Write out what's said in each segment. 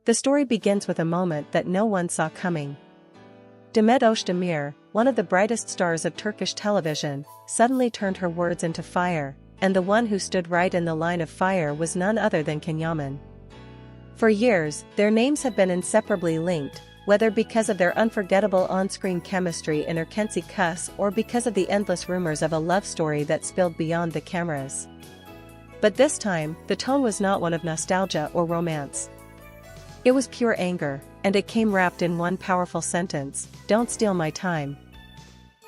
The story begins with a moment that no one saw coming. Demet Özdemir, one of the brightest stars of Turkish television, suddenly turned her words into fire, and the one who stood right in the line of fire was none other than Yaman. For years, their names have been inseparably linked, whether because of their unforgettable on-screen chemistry in Erkenci Kuss or because of the endless rumors of a love story that spilled beyond the cameras. But this time, the tone was not one of nostalgia or romance. It was pure anger, and it came wrapped in one powerful sentence: "Don't steal my time."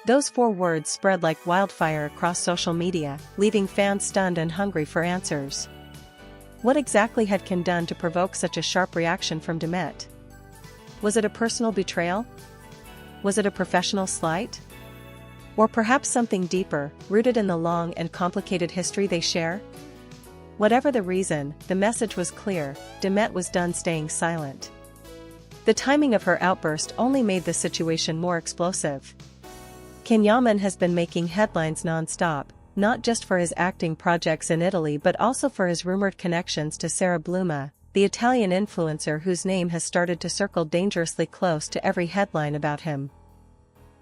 Those 4 words spread like wildfire across social media, leaving fans stunned and hungry for answers. What exactly had Can done to provoke such a sharp reaction from Demet? Was it a personal betrayal? Was it a professional slight? Or perhaps something deeper, rooted in the long and complicated history they share? Whatever the reason, the message was clear: Demet was done staying silent. The timing of her outburst only made the situation more explosive. Yaman has been making headlines non-stop, not just for his acting projects in Italy but also for his rumored connections to Sara Bluma, the Italian influencer whose name has started to circle dangerously close to every headline about him.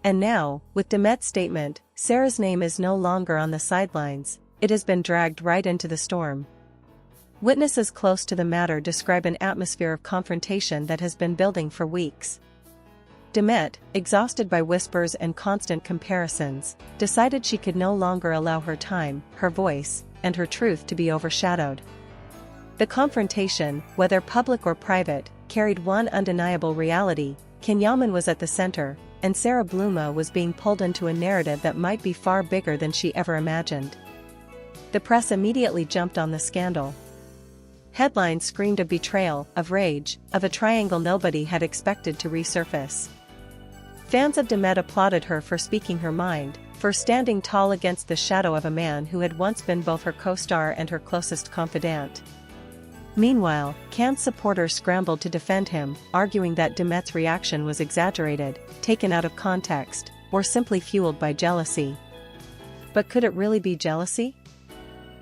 And now, with Demet's statement, Sara's name is no longer on the sidelines, it has been dragged right into the storm. Witnesses close to the matter describe an atmosphere of confrontation that has been building for weeks. Demet, exhausted by whispers and constant comparisons, decided she could no longer allow her time, her voice, and her truth to be overshadowed. The confrontation, whether public or private, carried one undeniable reality: Yaman was at the center, and Sara Bluma was being pulled into a narrative that might be far bigger than she ever imagined. The press immediately jumped on the scandal. Headlines screamed of betrayal, of rage, of a triangle nobody had expected to resurface. Fans of Demet applauded her for speaking her mind, for standing tall against the shadow of a man who had once been both her co-star and her closest confidant. Meanwhile, Can's supporters scrambled to defend him, arguing that Demet's reaction was exaggerated, taken out of context, or simply fueled by jealousy. But could it really be jealousy?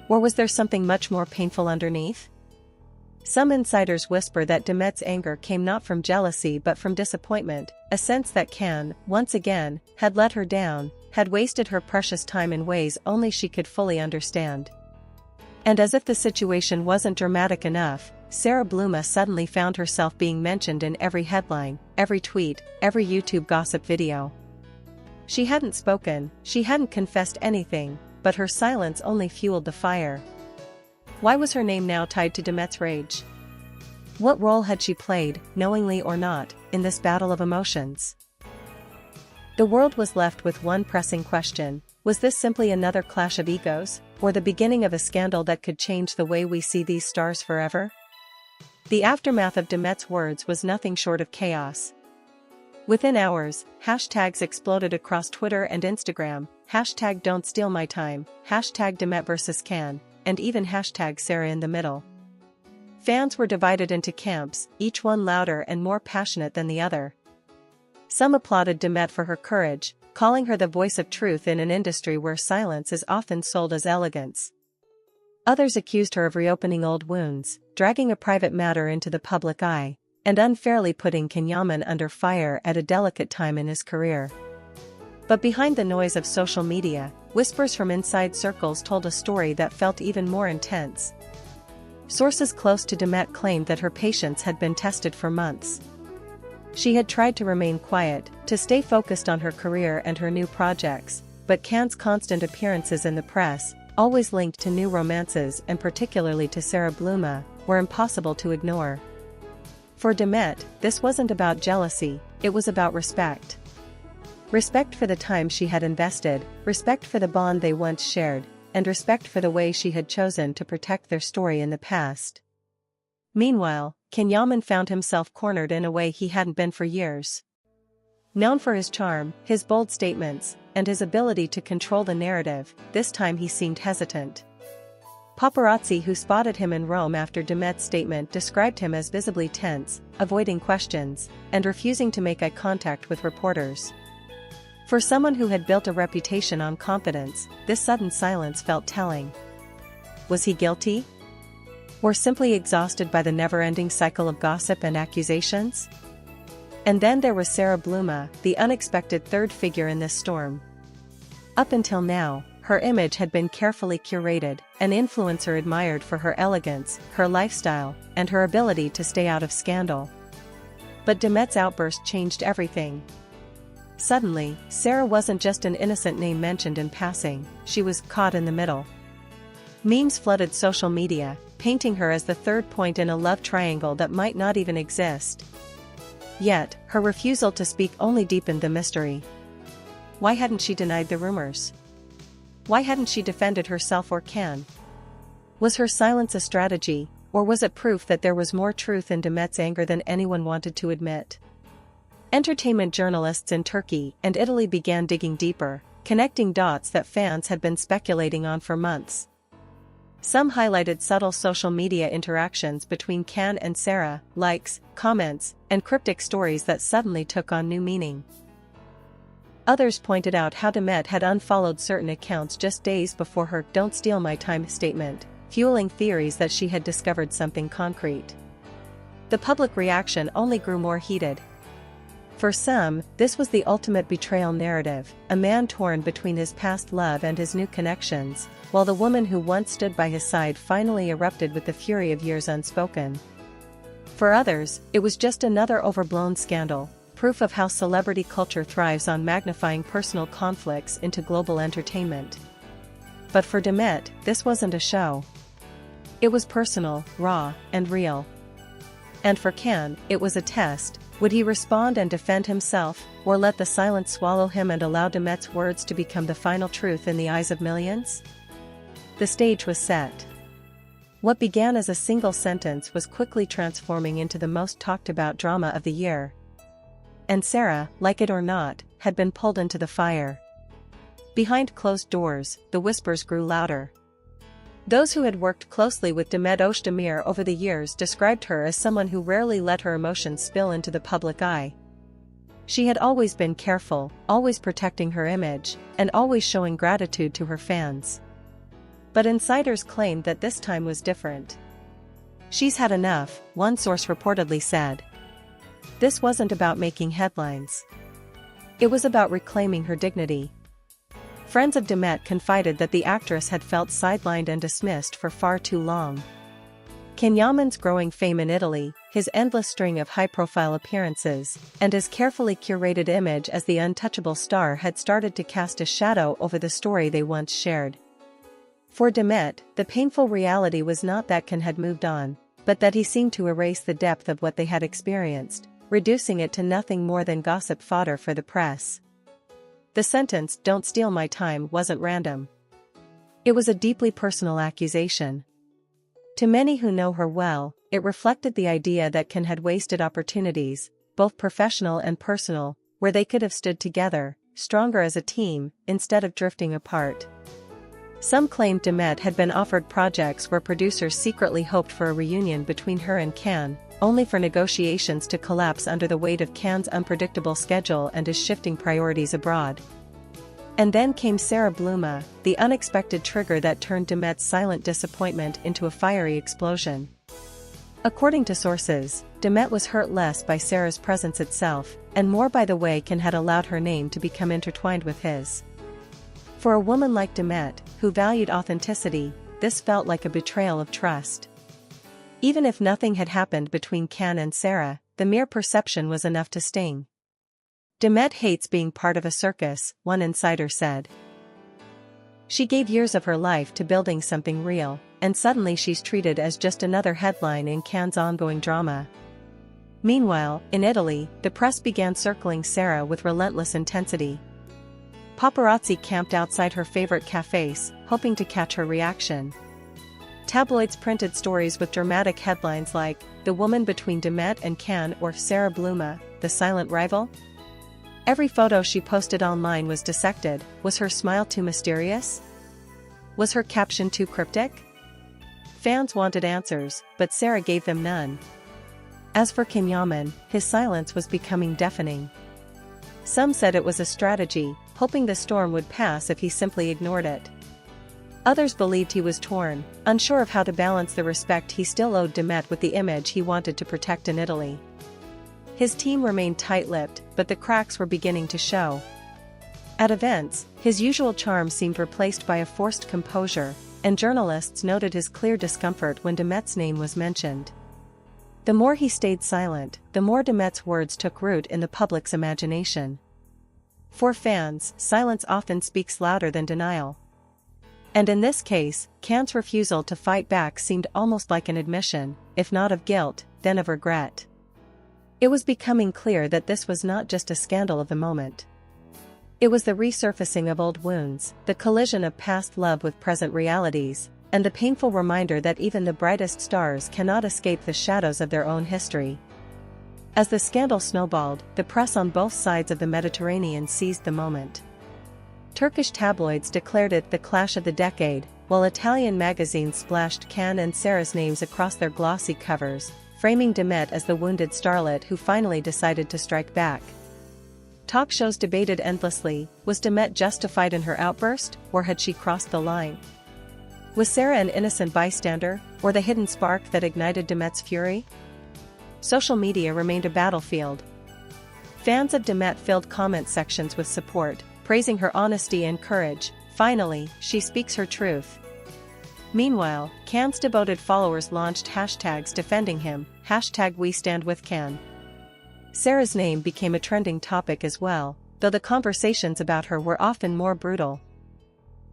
Or was there something much more painful underneath? Some insiders whisper that Demet's anger came not from jealousy but from disappointment, a sense that Can, once again, had let her down, had wasted her precious time in ways only she could fully understand. And as if the situation wasn't dramatic enough, Sara Bluma suddenly found herself being mentioned in every headline, every tweet, every YouTube gossip video. She hadn't spoken, she hadn't confessed anything, but her silence only fueled the fire. Why was her name now tied to Demet's rage? What role had she played, knowingly or not, in this battle of emotions? The world was left with one pressing question: was this simply another clash of egos, or the beginning of a scandal that could change the way we see these stars forever? The aftermath of Demet's words was nothing short of chaos. Within hours, hashtags exploded across Twitter and Instagram, hashtag don't steal my time, hashtag Demet vs Can, and even hashtag Sara in the middle. Fans were divided into camps, each one louder and more passionate than the other. Some applauded Demet for her courage, calling her the voice of truth in an industry where silence is often sold as elegance. Others accused her of reopening old wounds, dragging a private matter into the public eye, and unfairly putting Yaman under fire at a delicate time in his career. But behind the noise of social media, whispers from inside circles told a story that felt even more intense. Sources close to Demet claimed that her patience had been tested for months. She had tried to remain quiet, to stay focused on her career and her new projects, but Can's constant appearances in the press, always linked to new romances and particularly to Sara Bluma, were impossible to ignore. For Demet, this wasn't about jealousy, it was about respect. Respect for the time she had invested, respect for the bond they once shared, and respect for the way she had chosen to protect their story in the past. Meanwhile, Yaman found himself cornered in a way he hadn't been for years. Known for his charm, his bold statements, and his ability to control the narrative, this time he seemed hesitant. Paparazzi who spotted him in Rome after Demet's statement described him as visibly tense, avoiding questions, and refusing to make eye contact with reporters. For someone who had built a reputation on confidence, this sudden silence felt telling. Was he guilty? Or simply exhausted by the never-ending cycle of gossip and accusations? And then there was Sara Bluma, the unexpected third figure in this storm. Up until now, her image had been carefully curated, an influencer admired for her elegance, her lifestyle, and her ability to stay out of scandal. But Demet's outburst changed everything. Suddenly, Sara wasn't just an innocent name mentioned in passing, she was caught in the middle. Memes flooded social media, painting her as the third point in a love triangle that might not even exist. Yet, her refusal to speak only deepened the mystery. Why hadn't she denied the rumors? Why hadn't she defended herself or Can? Was her silence a strategy, or was it proof that there was more truth in Demet's anger than anyone wanted to admit? Entertainment journalists in Turkey and Italy began digging deeper, connecting dots that fans had been speculating on for months. Some highlighted subtle social media interactions between Can and Sara, likes, comments, and cryptic stories that suddenly took on new meaning. Others pointed out how Demet had unfollowed certain accounts just days before her "Don't Steal My Time" statement, fueling theories that she had discovered something concrete. The public reaction only grew more heated. For some, this was the ultimate betrayal narrative, a man torn between his past love and his new connections, while the woman who once stood by his side finally erupted with the fury of years unspoken. For others, it was just another overblown scandal, proof of how celebrity culture thrives on magnifying personal conflicts into global entertainment. But for Demet, this wasn't a show. It was personal, raw, and real. And for Can, it was a test. Would he respond and defend himself, or let the silence swallow him and allow Demet's words to become the final truth in the eyes of millions? The stage was set. What began as a single sentence was quickly transforming into the most talked-about drama of the year. And Sara, like it or not, had been pulled into the fire. Behind closed doors, the whispers grew louder. Those who had worked closely with Demet Özdemir over the years described her as someone who rarely let her emotions spill into the public eye. She had always been careful, always protecting her image, and always showing gratitude to her fans. But insiders claimed that this time was different. "She's had enough," one source reportedly said. This wasn't about making headlines. It was about reclaiming her dignity. Friends of Demet confided that the actress had felt sidelined and dismissed for far too long. Yaman's growing fame in Italy, his endless string of high-profile appearances, and his carefully curated image as the untouchable star had started to cast a shadow over the story they once shared. For Demet, the painful reality was not that Can had moved on, but that he seemed to erase the depth of what they had experienced, reducing it to nothing more than gossip fodder for the press. The sentence, "Don't steal my time," wasn't random. It was a deeply personal accusation. To many who know her well, it reflected the idea that Can had wasted opportunities, both professional and personal, where they could have stood together, stronger as a team, instead of drifting apart. Some claimed Demet had been offered projects where producers secretly hoped for a reunion between her and Can, only for negotiations to collapse under the weight of Can's unpredictable schedule and his shifting priorities abroad. And then came Sara Bluma, the unexpected trigger that turned Demet's silent disappointment into a fiery explosion. According to sources, Demet was hurt less by Sara's presence itself, and more by the way Can had allowed her name to become intertwined with his. For a woman like Demet, who valued authenticity, this felt like a betrayal of trust. Even if nothing had happened between Can and Sara, the mere perception was enough to sting. Demet hates being part of a circus, one insider said. She gave years of her life to building something real, and suddenly she's treated as just another headline in Can's ongoing drama. Meanwhile, in Italy, the press began circling Sara with relentless intensity. Paparazzi camped outside her favorite cafes, hoping to catch her reaction. Tabloids printed stories with dramatic headlines like, "The Woman Between Demet and Can" or "Sara Bluma, the Silent Rival." Every photo she posted online was dissected. Was her smile too mysterious? Was her caption too cryptic? Fans wanted answers, but Sara gave them none. As for Yaman, his silence was becoming deafening. Some said it was a strategy, hoping the storm would pass if he simply ignored it. Others believed he was torn, unsure of how to balance the respect he still owed Demet with the image he wanted to protect in Italy. His team remained tight-lipped, but the cracks were beginning to show. At events, his usual charm seemed replaced by a forced composure, and journalists noted his clear discomfort when Demet's name was mentioned. The more he stayed silent, the more Demet's words took root in the public's imagination. For fans, silence often speaks louder than denial. And in this case, Can's refusal to fight back seemed almost like an admission, if not of guilt, then of regret. It was becoming clear that this was not just a scandal of the moment. It was the resurfacing of old wounds, the collision of past love with present realities, and the painful reminder that even the brightest stars cannot escape the shadows of their own history. As the scandal snowballed, the press on both sides of the Mediterranean seized the moment. Turkish tabloids declared it the clash of the decade, while Italian magazines splashed Can and Sara's names across their glossy covers, framing Demet as the wounded starlet who finally decided to strike back. Talk shows debated endlessly, was Demet justified in her outburst, or had she crossed the line? Was Sara an innocent bystander, or the hidden spark that ignited Demet's fury? Social media remained a battlefield. Fans of Demet filled comment sections with support, praising her honesty and courage. Finally, she speaks her truth. Meanwhile, Can's devoted followers launched hashtags defending him, #WeStandWithCan. Sara's name became a trending topic as well, though the conversations about her were often more brutal.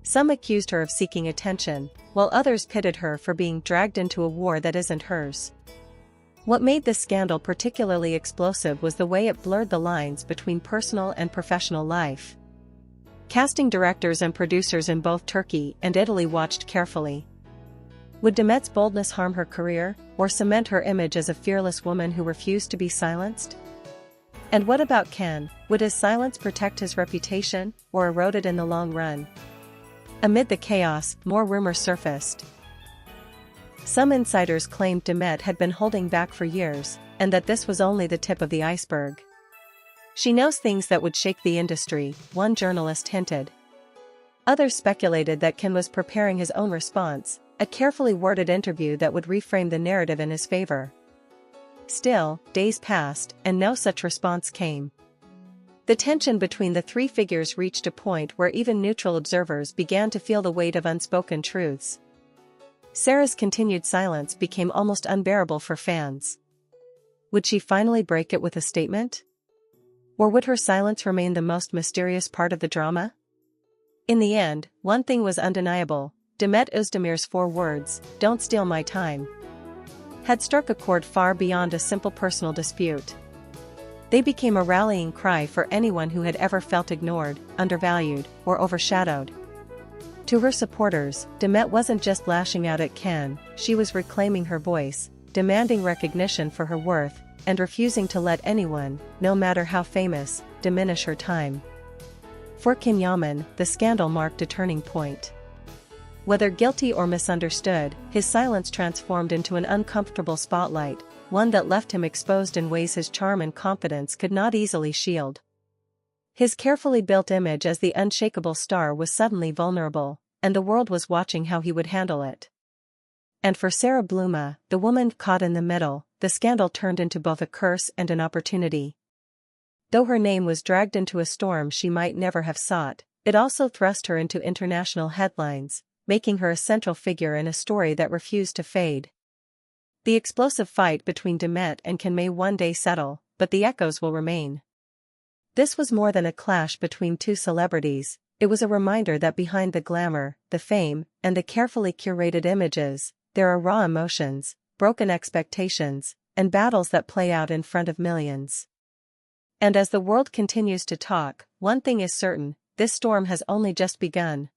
Some accused her of seeking attention, while others pitted her for being dragged into a war that isn't hers. What made this scandal particularly explosive was the way it blurred the lines between personal and professional life. Casting directors and producers in both Turkey and Italy watched carefully. Would Demet's boldness harm her career, or cement her image as a fearless woman who refused to be silenced? And what about Can? Would his silence protect his reputation, or erode it in the long run? Amid the chaos, more rumors surfaced. Some insiders claimed Demet had been holding back for years, and that this was only the tip of the iceberg. She knows things that would shake the industry, one journalist hinted. Others speculated that Can was preparing his own response, a carefully worded interview that would reframe the narrative in his favor. Still, days passed, and no such response came. The tension between the three figures reached a point where even neutral observers began to feel the weight of unspoken truths. Sara's continued silence became almost unbearable for fans. Would she finally break it with a statement? Or would her silence remain the most mysterious part of the drama? In the end, one thing was undeniable: Demet Özdemir's 4 words, "Don't steal my time," had struck a chord far beyond a simple personal dispute. They became a rallying cry for anyone who had ever felt ignored, undervalued, or overshadowed. To her supporters, Demet wasn't just lashing out at Can, she was reclaiming her voice, demanding recognition for her worth, and refusing to let anyone, no matter how famous, diminish her time. For Yaman, the scandal marked a turning point. Whether guilty or misunderstood, his silence transformed into an uncomfortable spotlight, one that left him exposed in ways his charm and confidence could not easily shield. His carefully built image as the unshakable star was suddenly vulnerable, and the world was watching how he would handle it. And for Sara Bluma, the woman caught in the middle, the scandal turned into both a curse and an opportunity. Though her name was dragged into a storm she might never have sought, it also thrust her into international headlines, making her a central figure in a story that refused to fade. The explosive fight between Demet and Can may one day settle, but the echoes will remain. This was more than a clash between two celebrities, it was a reminder that behind the glamour, the fame, and the carefully curated images, there are raw emotions, broken expectations, and battles that play out in front of millions. And as the world continues to talk, one thing is certain: this storm has only just begun.